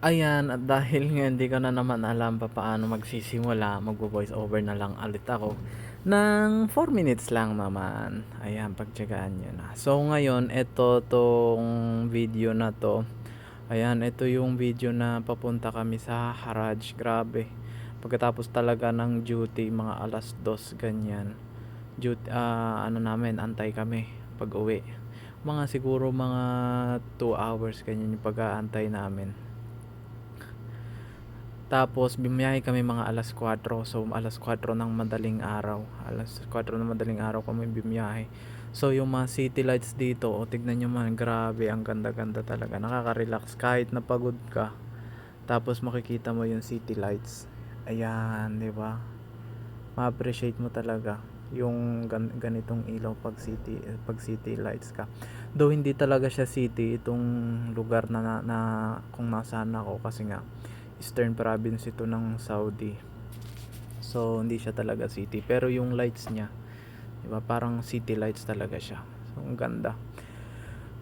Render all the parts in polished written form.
Ayan, at dahil nga hindi ko na naman alam paano magsisimula, magvo-voice over na lang ulit ako ng 4 minutes lang naman. Ayan, pagtiyagaan niyo na. So ngayon, ito 'tong video na 'to. Ayan, ito yung video na papunta kami sa Haraj. Grabe. Pagkatapos talaga ng duty, mga 2:00 ganyan. Duty, ano namin, antay kami pag-uwi. Mga siguro mga 2 hours ganyan yung pag-aantay namin. Tapos bumiyahe kami mga 4:00. So 4:00 ng madaling araw. 4:00 ng madaling araw kami bumiyahe. So yung mga city lights dito, tignan nyo man, grabe, ang ganda-ganda talaga. Nakaka-relax kahit napagod ka. Tapos makikita mo yung city lights. Ayan, 'di ba? Ma-appreciate mo talaga yung ganitong ilaw pag city lights ka. Though hindi talaga siya city itong lugar na kung nasaan ako, kasi nga Eastern Province ito ng Saudi. So hindi siya talaga city, pero yung lights niya, 'di ba, parang city lights talaga siya. So ang ganda.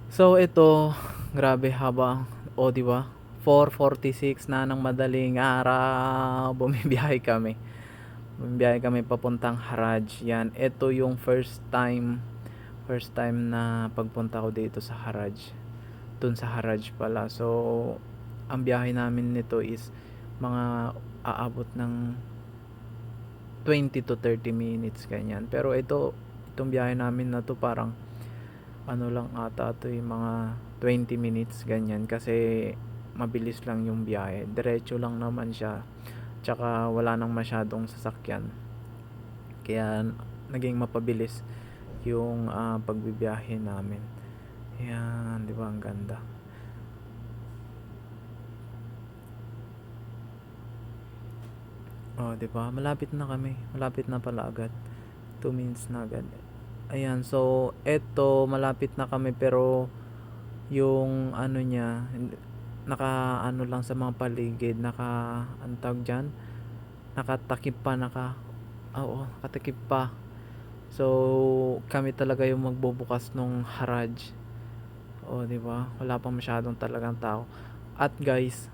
So ito, grabe haba, 'di ba? 4:46 na ng madaling araw, bumibiyahe kami papuntang Haraj. Yan, ito yung first time na pagpunta ko dito sa Haraj. Dun sa Haraj pala. So ang biyahe namin nito is mga aabot ng 20 to 30 minutes ganyan. Pero itong biyahe namin na to, parang ano lang ata to, yung mga 20 minutes ganyan, kasi mabilis lang yung biyahe. Diretso lang naman siya. Tsaka wala nang masyadong sasakyan. Kaya naging mapabilis yung pagbibiyahe namin. Yan, 'di ba, ang ganda. Oh, 'di ba? Malapit na kami. Malapit na pala agad. 2 minutes na agad. Ayan, so eto malapit na kami, pero yung ano niya, naka ano lang sa mga paligid, naka ang tawag diyan, nakatakip pa, oo, nakatakip pa. So kami talaga yung magbubukas nung Haraj. Oh, 'di ba? Wala pang masyadong talagang tao. At guys,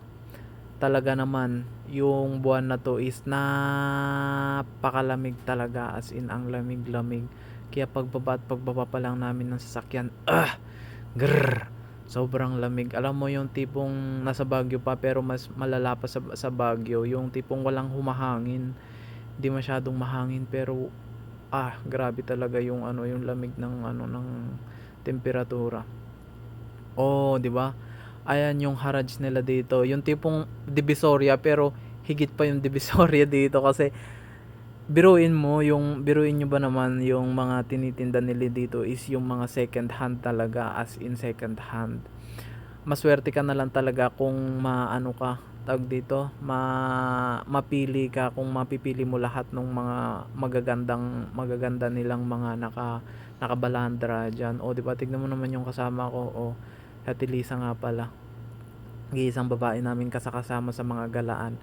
talaga naman yung buwan na to is napakalamig talaga, as in ang lamig-lamig. Kaya pagbaba pa lang namin ng sasakyan, grrr, sobrang lamig. Alam mo yung tipong nasa Baguio pa, pero mas malala pa sa Baguio, yung tipong walang humahangin, hindi masyadong mahangin, pero grabe talaga yung ano, yung lamig ng ano, ng temperatura. Oh, 'di ba? Ayan yung Haraj nila dito. Yung tipong Divisoria, pero higit pa yung Divisoria dito, kasi biruin nyo ba naman, yung mga tinitinda nila dito is yung mga second hand talaga, as in second hand. Maswerte ka na lang talaga kung maano ka, tawag dito, mapili ka, kung mapipili mo lahat ng mga magaganda nilang mga nakabalandra diyan. O, 'di ba, tignan mo naman yung kasama ko, Ate Lisa nga pala. Isang babae namin kasama sa mga galaan.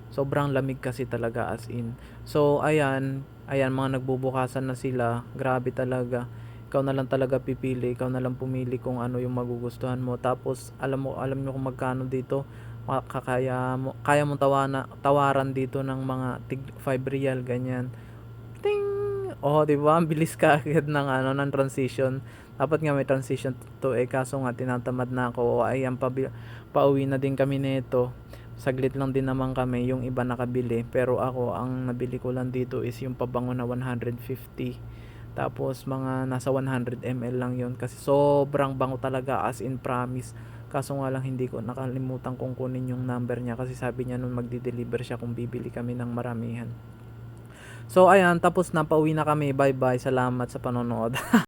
Sobrang lamig kasi talaga, as in. So ayan, mga nagbubukasan na sila. Grabe talaga. Ikaw na lang talaga pipili, ikaw na lang pumili kung ano yung magugustuhan mo. Tapos alam mo kung magkano dito. Kaya mong tawaran dito ng mga tig 5 real ganyan. Ting! Oh, 'di ba? Ang bilis kaagad ng ano, ng transition. Dapat nga may transition to, kaso nga tinatamad na ako. Ayan, pauwi na din kami nito. Saglit lang din naman kami, yung iba nakabili, pero ako ang nabili ko lang dito is yung pabango na 150. Tapos mga nasa 100 ml lang yon, kasi sobrang bango talaga, as in promise. Kaso nga lang, hindi ko nakalimutan kong kunin yung number niya, kasi sabi niya nung magdi-deliver siya kung bibili kami ng maramihan. So ayan, tapos na, pauwi na kami. Bye bye, salamat sa panonood.